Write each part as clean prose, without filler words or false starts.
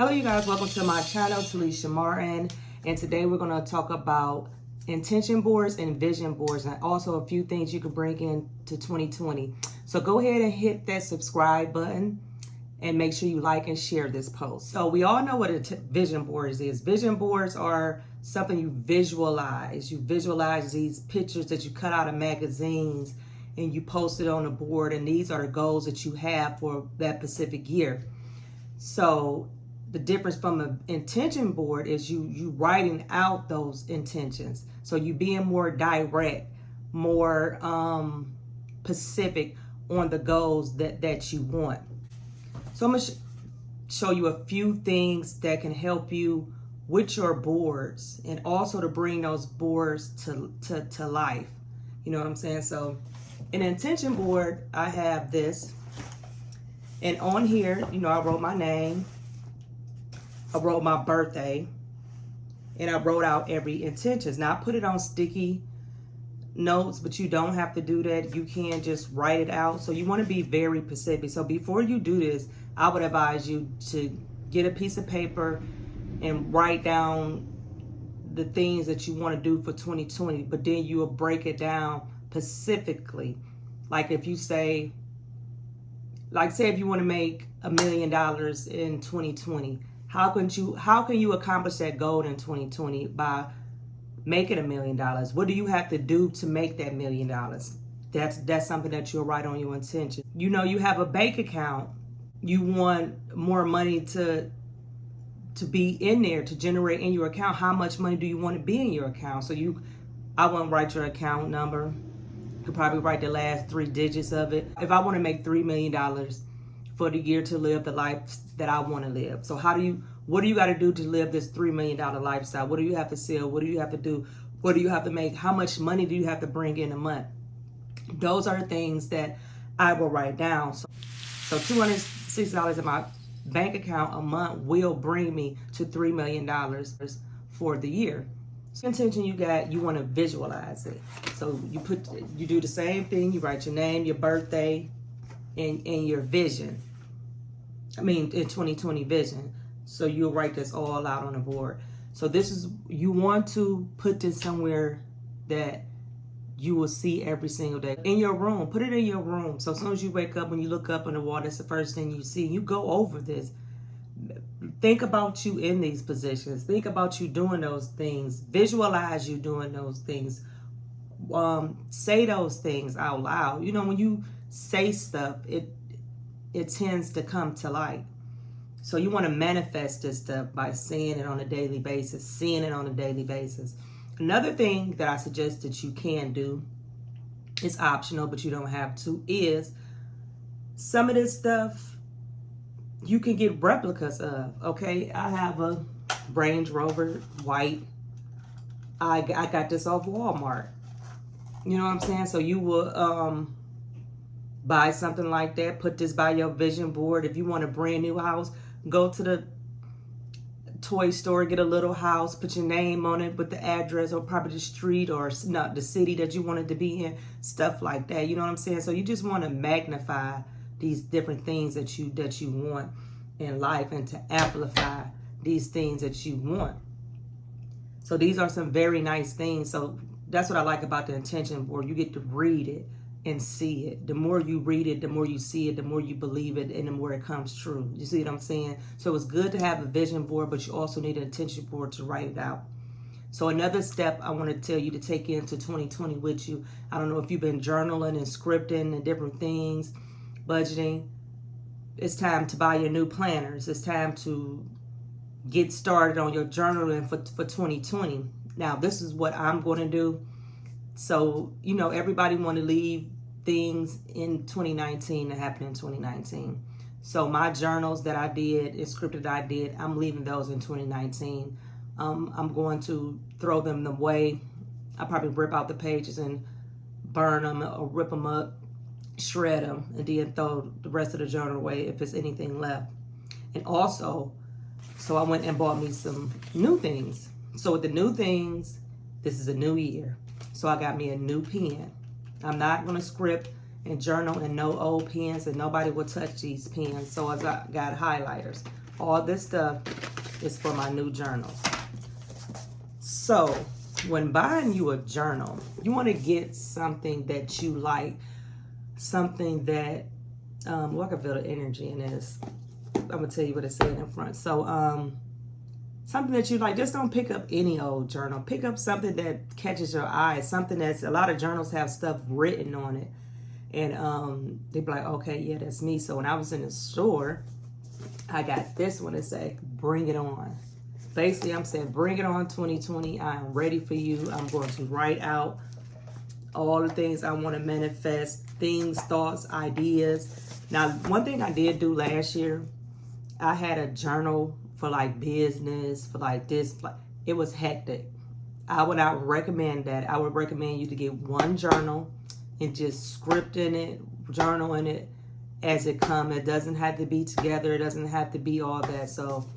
Hello you guys, welcome to my channel, Talessia Martin, and today we're going to talk about intention boards and vision boards, and also a few things you can bring into 2020. So go ahead and hit that subscribe button and make sure you like and share this post. So we all know what a vision boards is. Vision boards are something you visualize. You visualize these pictures that you cut out of magazines and you post it on a board, and these are the goals that you have for that specific year. So the difference from an intention board is you writing out those intentions. So you being more direct, more specific on the goals that you want. So I'm going to show you a few things that can help you with your boards and also to bring those boards to life. You know what I'm saying? So an intention board, I have this. And on here, you know, I wrote my name. I wrote my birthday, and I wrote out every intentions. Now I put it on sticky notes, but you don't have to do that. You can just write it out. So you want to be very specific. So before you do this, I would advise you to get a piece of paper and write down the things that you want to do for 2020, but then you will break it down specifically. Like if you say, say if you want to make $1 million in 2020, how can you accomplish that goal in 2020 by making $1 million? What do you have to do to make that $1 million? That's something that you'll write on your intention. You know, you have a bank account. You want more money to be in there, to generate in your account. How much money do you want to be in your account? So I won't write your account number. You could probably write the last 3 digits of it. If I want to make $3 million for the year to live the life that I want to live. So what do you got to do to live this $3 million lifestyle? What do you have to sell? What do you have to do? What do you have to make? How much money do you have to bring in a month? Those are things that I will write down. So $260 in my bank account a month will bring me to $3 million for the year. So intention you want to visualize it. So you do the same thing. You write your name, your birthday, and your vision. In 2020 vision. So you'll write this all out on the board. So you want to put this somewhere that you will see every single day. In your room, put it in your room. So as soon as you wake up, when you look up on the wall, that's the first thing you see. You go over this. Think about you in these positions. Think about you doing those things. Visualize you doing those things. Say those things out loud. You know, when you say stuff, it tends to come to light. So you want to manifest this stuff by saying it on a daily basis, seeing it on a daily basis. Another thing that I suggest that you can do, it's optional, but you don't have to, is some of this stuff you can get replicas of. Okay, I have a Range Rover white. I got this off Walmart. You know what I'm saying? So you will buy something like that, put this by your vision board. If you want a brand new house, go to the toy store, get a little house, put your name on it with the address or probably the street or not the city that you wanted to be in, stuff like that. You know what I'm saying? So you just want to magnify these different things that you want in life and to amplify these things that you want. So these are some very nice things. So that's what I like about the intention board. You get to read it and see it. The more you read it, the more you see it, the more you believe it, and the more it comes true. You see what I'm saying? So it's good to have a vision board, but you also need an intention board to write it out. So another step I want to tell you to take into 2020 with you, I don't know if you've been journaling and scripting and different things, budgeting. It's time to buy your new planners. It's time to get started on your journaling for 2020. Now, this is what I'm going to do. So, you know, everybody want to leave things in 2019 that happened in 2019. So my journals that I did, and scripted I did, I'm leaving those in 2019. I'm going to throw them away. I'll probably rip out the pages and burn them or rip them up, shred them, and then throw the rest of the journal away if there's anything left. And also, so I went and bought me some new things. So with the new things, this is a new year. So I got me a new pen. I'm not going to script and journal and no old pens, and nobody will touch these pens. So I got highlighters. All this stuff is for my new journal. So when buying you a journal, you want to get something that you like, something that, well, I can feel the energy in this. I'm gonna tell you what it said in front. So something that you like. Just don't pick up any old journal. Pick up something that catches your eye, something that's, a lot of journals have stuff written on it. And they'd be like, okay, yeah, that's me. So when I was in the store, I got this one that say, bring it on. Basically, I'm saying, bring it on 2020. I am ready for you. I'm going to write out all the things I want to manifest, things, thoughts, ideas. Now, one thing I did do last year, I had a journal for like business, for like this. It was hectic. I would not recommend that. I would recommend you to get one journal and just script in it, journal in it as it comes. It doesn't have to be together. It doesn't have to be all that. So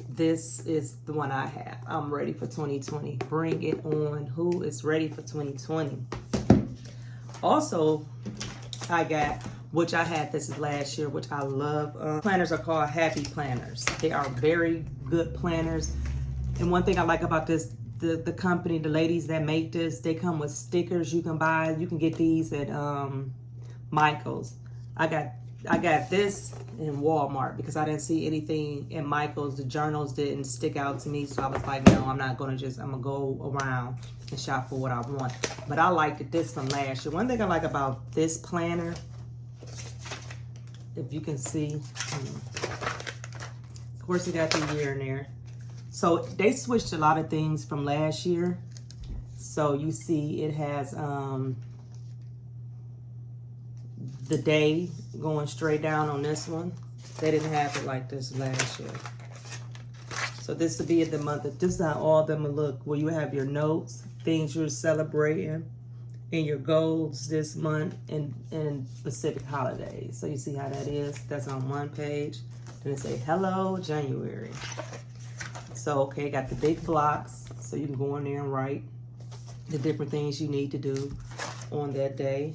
this is the one I have. I'm ready for 2020. Bring it on. Who is ready for 2020? Also, I got, which I had this last year, which I love. Planners are called Happy Planners. They are very good planners. And one thing I like about this, the company, the ladies that make this, they come with stickers you can buy. You can get these at Michael's. I got this in Walmart because I didn't see anything in Michael's. The journals didn't stick out to me, so I was like, no, I'm gonna go around and shop for what I want. But I liked this from last year. One thing I like about this planner, if you can see, of course it got the year in there. So they switched a lot of things from last year. So you see it has the day going straight down on this one. They didn't have it like this last year. So this will be at the month. This is how all of them will look, where you have your notes, things you're celebrating, and your goals this month, and specific holidays. So you see how that is. That's on one page. Then it say, hello, January. So, okay, got the big blocks. So you can go in there and write the different things you need to do on that day.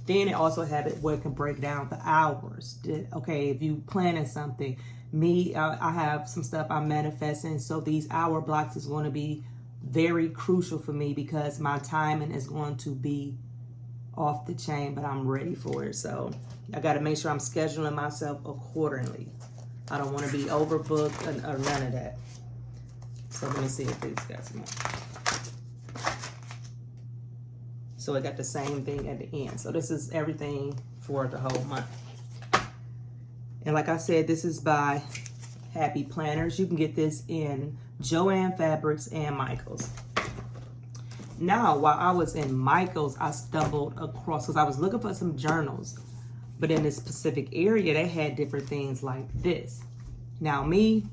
Then it also have it where it can break down the hours. Okay, if you planning something, I have some stuff I'm manifesting. So these hour blocks is going to be very crucial for me because my timing is going to be off the chain, but I'm ready for it. So I got to make sure I'm scheduling myself accordingly. I don't want to be overbooked or none of that. So let me see if these got some more. So it got the same thing at the end. So this is everything for the whole month. And like I said, this is by Happy Planners. You can get this in Joann Fabrics and Michael's. Now, while I was in Michael's, I stumbled across, because I was looking for some journals, but in this specific area, they had different things like this. Now me,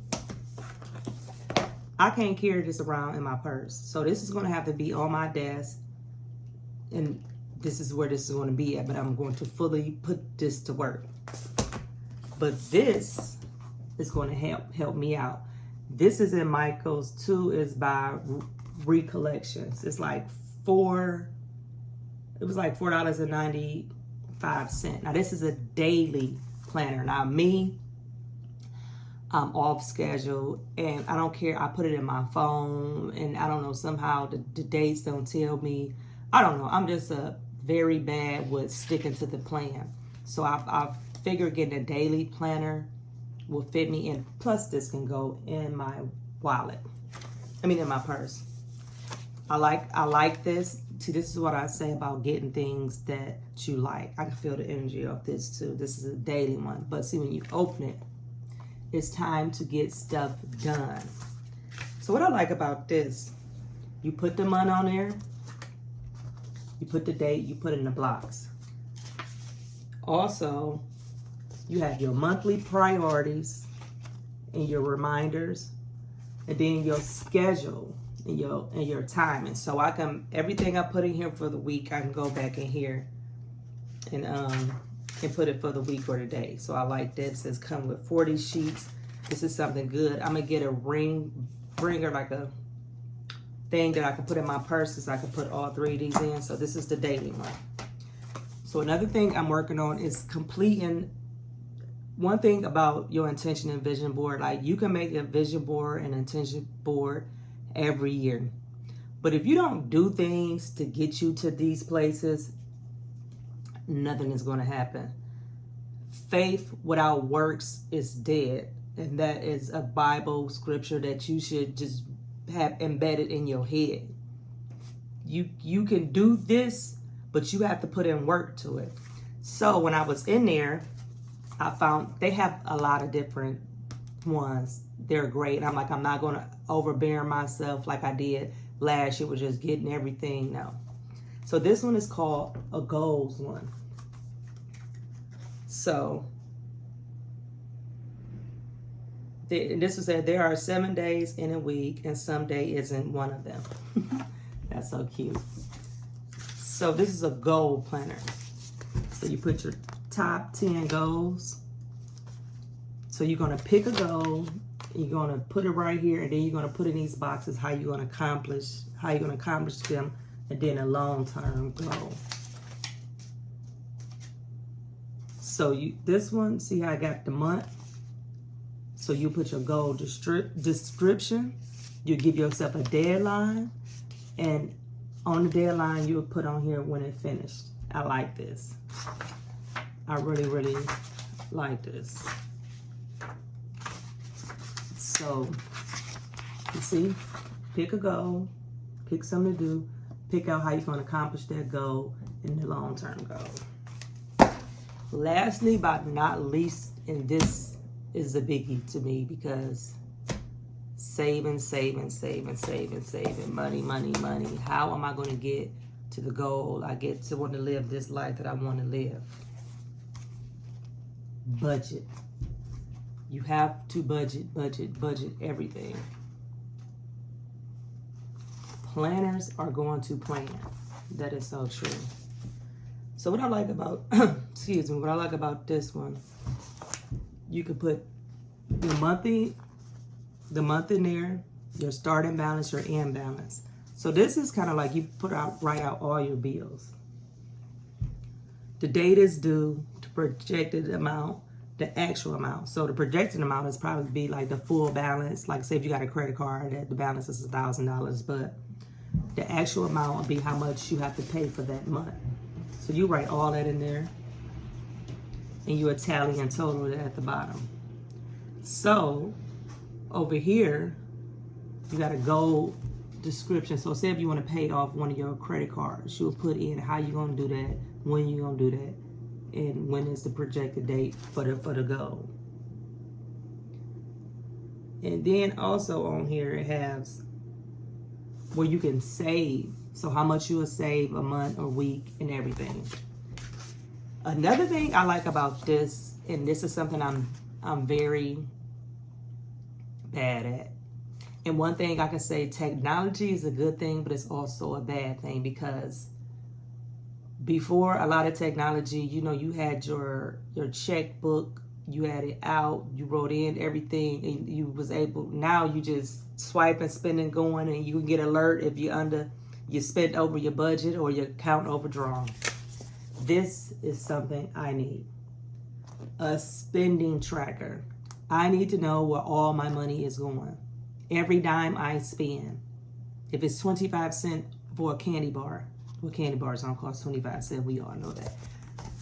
I can't carry this around in my purse. So this is gonna have to be on my desk, and this is where this is gonna be at, but I'm going to fully put this to work. But this is gonna help me out. This is in Michael's too, is by Recollections. It's like $4.95. Now this is a daily planner. Now me, I'm off schedule and I don't care. I put it in my phone and I don't know, somehow the dates don't tell me. I don't know. I'm just very bad with sticking to the plan. So I figured getting a daily planner will fit me in. Plus this can go in my wallet. In my purse. I like this. See, this is what I say about getting things that you like. I can feel the energy of this too. This is a daily one. But see, when you open it, it's time to get stuff done. So what I like about this, you put the month on there, you put the date, you put in the blocks. Also, you have your monthly priorities and your reminders, and then your schedule and your timing. So I can, everything I put in here for the week, I can go back in here and put it for the week or the day. So I like that. It says come with 40 sheets. This is something good. I'm gonna get a bringer, like a thing that I can put in my purse, so I can put all 3 of these in. So this is the daily one. So another thing I'm working on is completing one thing about your intention and vision board, like you can make a vision board and intention board every year. But if you don't do things to get you to these places, nothing is going to happen. Faith without works is dead. And that is a Bible scripture that you should just have embedded in your head. You can do this, but you have to put in work to it. So when I was in there, I found they have a lot of different ones. They're great. I'm like, I'm not going to overbear myself like I did last year with just getting everything. No. So this one is called a goals one. So this was said there are 7 days in a week and some day isn't one of them. That's so cute. So this is a goal planner. So you put your top 10 goals. So you're going to pick a goal, you're going to put it right here, and then you're going to put in these boxes how you're going to accomplish them, and then a long-term goal. So this one, see how I got the month? So you put your goal description, you give yourself a deadline, and on the deadline you'll put on here when it finished. I like this. I really, really like this. So, you see, pick a goal, pick something to do, pick out how you're going to accomplish that goal in the long-term goal. Lastly, but not least, and this is a biggie to me because saving, money. How am I going to get to the goal I get to want to live this life that I want to live? Budget. You have to budget everything. Planners are going to plan. That is so true. So what I like about, what I like about this one, you could put your the month in there, your starting balance, your end balance. So this is kind of like you write out all your bills. The date is due, the projected amount, the actual amount. So the projected amount is probably be like the full balance. Like say if you got a credit card that the balance is $1,000, but the actual amount will be how much you have to pay for that month. So you write all that in there, and you tally and total it at the bottom. So over here, you got a goal description. So say if you want to pay off one of your credit cards, you'll put in how you're going to do that, when you're going to do that, and when is the projected date for the goal. And then also on here it has where you can save. So how much you will save a month or week and everything. Another thing I like about this, and this is something I'm very bad at. And one thing I can say, technology is a good thing, but it's also a bad thing because before a lot of technology, you had your checkbook, you had it out, you wrote in everything, and you was able, now you just swipe and spend and going, and you can get alert if you spent over your budget or your account overdrawn. This is something I need. A spending tracker. I need to know where all my money is going. Every dime I spend. If it's 25 cents for a candy bar, well, candy bars don't cost 25 cents. We all know that.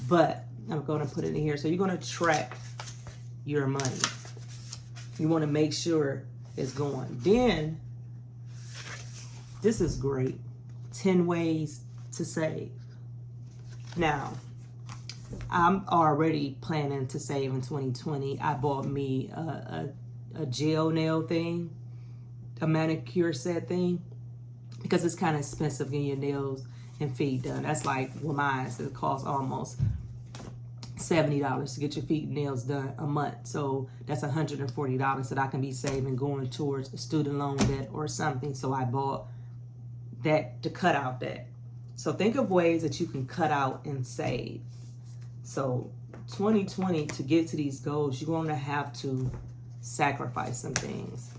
But I'm going to put it in here. So you're going to track your money. You want to make sure it's going. Then, this is great. 10 ways to save. Now, I'm already planning to save in 2020. I bought me a gel nail thing, a manicure set thing, because it's kind of expensive getting your nails and feet done. That's like, well, mine, it costs almost $70 to get your feet and nails done a month. So that's $140 that I can be saving going towards a student loan debt or something. So I bought that to cut out that. So think of ways that you can cut out and save. So 2020, to get to these goals, you're going to have to sacrifice some things.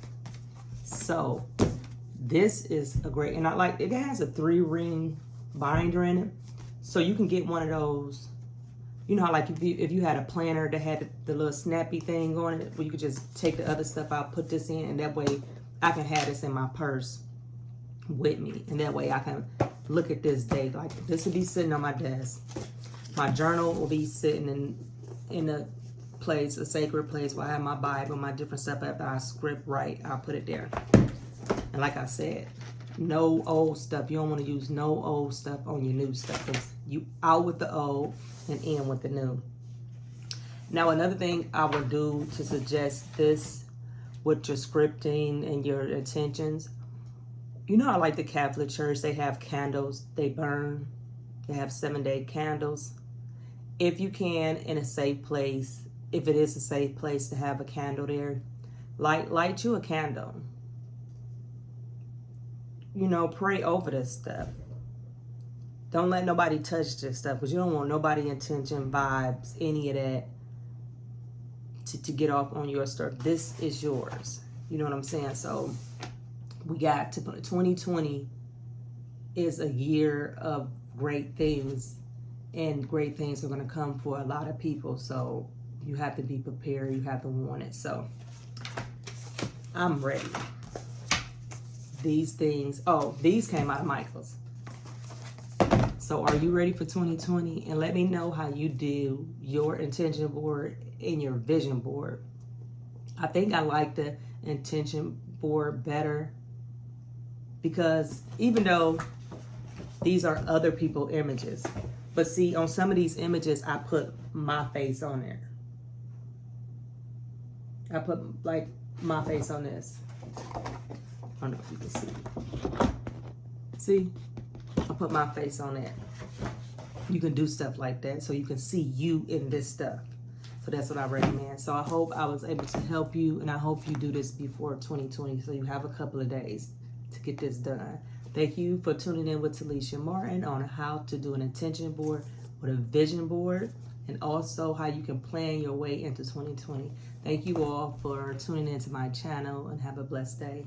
So this is a great, and I like, it has a 3-ring binder in it. So you can get one of those You know how like if you had a planner that had the little snappy thing on it, where you could just take the other stuff out, put this in, and that way I can have this in my purse with me. And that way I can look at this day. Like this will be sitting on my desk. My journal will be sitting in a place, a sacred place where I have my Bible, my different stuff. After I script right, I'll put it there. And like I said, no old stuff. You don't want to use no old stuff on your new stuff, because you out with the old and in with the new. Now, another thing I would do to suggest this with your scripting and your intentions, you know how like the Catholic Church, they have candles, they burn. They have 7-day candles. If you can, in a safe place, if it is a safe place to have a candle there, light you a candle. You know, pray over this stuff. Don't let nobody touch this stuff, because you don't want nobody intention, vibes, any of that to get off on your stuff. This is yours. You know what I'm saying? So we got to put 2020 is a year of great things, and great things are going to come for a lot of people. So you have to be prepared. You have to want it. So I'm ready. These things, oh, these came out of Michael's. So are you ready for 2020? And let me know how you do your intention board and your vision board. I think I like the intention board better, because even though these are other people's images, but see, on some of these images, I put my face on there. I put like my face on this. I don't know if you can see. See? I put my face on that. You can do stuff like that so you can see you in this stuff. So that's what I recommend. So I hope I was able to help you, and I hope you do this before 2020, so you have a couple of days to get this done. Thank you for tuning in with Talessia Martin on how to do an intention board with a vision board, and also how you can plan your way into 2020. Thank you all for tuning into my channel, and have a blessed day.